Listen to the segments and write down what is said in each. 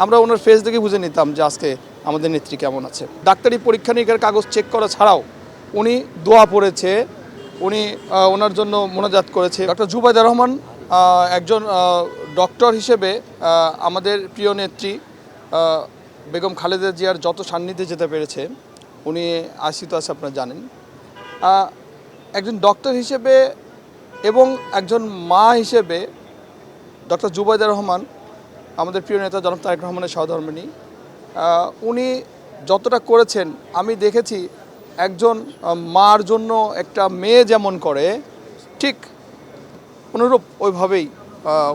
আমরা ওনার ফেস দেখে বুঝে নিতাম যে আজকে আমাদের নেত্রী কেমন আছে। ডাক্তারি পরীক্ষা নিরীক্ষার কাগজ চেক করা ছাড়াও উনি দোয়া পড়েছে, উনি ওনার জন্য মোনাজাত করেছে। ডক্টর জুবাইদা রহমান একজন ডক্টর হিসেবে আমাদের প্রিয় নেত্রী বেগম খালেদা জিয়ার যত সান্নিধ্যে যেতে পেরেছে, উনি আশিত আছে আপনারা জানেন। একজন ডক্টর হিসেবে এবং একজন মা হিসেবে ডক্টর জুবাইদা রহমান আমাদের প্রিয় নেতা জনাব তারেক রহমানের সহধর্মিণী, উনি যতটা করেছেন আমি দেখেছি একজন মার জন্য একটা মেয়ে যেমন করে ঠিক অনুরূপ ওইভাবেই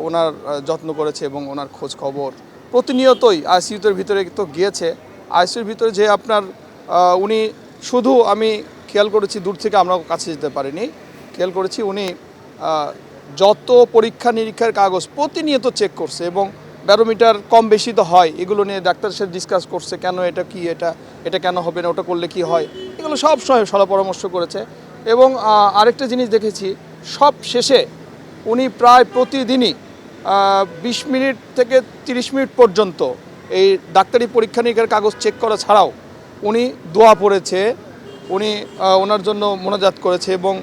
ওনার যত্ন করেছে এবং ওনার খোঁজ খবর প্রতিনিয়তই আইসিইউর ভিতরে তো গিয়েছে। আইসিইউর ভিতরে যে আপনার উনি শুধু আমি খেয়াল করেছি দূর থেকে আমরাও কাছে যেতে পারিনি, খেয়াল করেছি উনি যত পরীক্ষা নিরীক্ষার কাগজ প্রতিনিয়ত চেক করছে এবং ব্যারোমিটার কম বেশি তো হয়, এগুলো নিয়ে ডাক্তারের সাথে ডিসকাস করছে, কেন এটা কি, এটা কেন হবে না, ওটা করলে কি হয়, এগুলো সব সময় সলা পরামর্শ করেছে। এবং আরেকটা জিনিস দেখেছি, সব শেষে উনি প্রায় প্রতিদিনই 20 মিনিট থেকে 30 মিনিট পর্যন্ত এই ডাক্তারি পরীক্ষা নিরীক্ষার কাগজ চেক করা ছাড়াও উনি দোয়া পড়েছে, উনি ওনার জন্য মোনাজাত করেছে এবং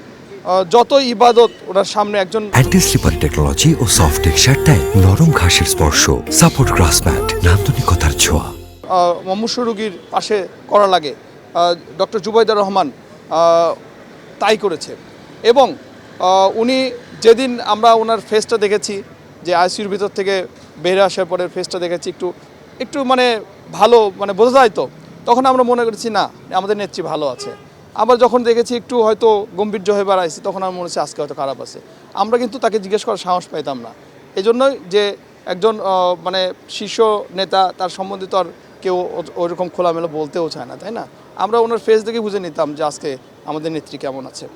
যত ইবাদত ওনার সামনে একজন অ্যান্টি স্লিপার টেকনোলজি ও সফট টেক্সচারটায় নরম ঘাসের স্পর্শ, সাপোর্ট গ্রাস ম্যাট, নান্দনিকতার ছোঁয়া। মুমূর্ষু রোগীর পাশে করা লাগে, ডক্টর জুবাইদা রহমান তাই করেছে। এবং উনি যেদিন আমরা ওনার ফেসটা দেখেছি, যে আইসিইউর ভিতর থেকে বেরিয়ে আসার পরে ফেসটা দেখেছি, একটু মানে ভালো মানে বোঝা যায়, তো তখন আমরা মনে করেছি না আমাদের নেত্রী ভালো আছে। আবার যখন দেখেছি একটু হয়তো গম্ভীর্য হয়ে বেড়াইছি, তখন আমার মনে হচ্ছে আজকে হয়তো খারাপ আছে। আমরা কিন্তু তাকে জিজ্ঞেস করার সাহস পাইতাম না, এই জন্যই যে একজন মানে শীর্ষ নেতা, তার সম্বন্ধে তো আর কেউ ওইরকম খোলামেলা বলতেও চায় না, তাই না? আমরা ওনার ফেস দেখে বুঝে নিতাম যে আজকে আমাদের নেত্রী কেমন আছে।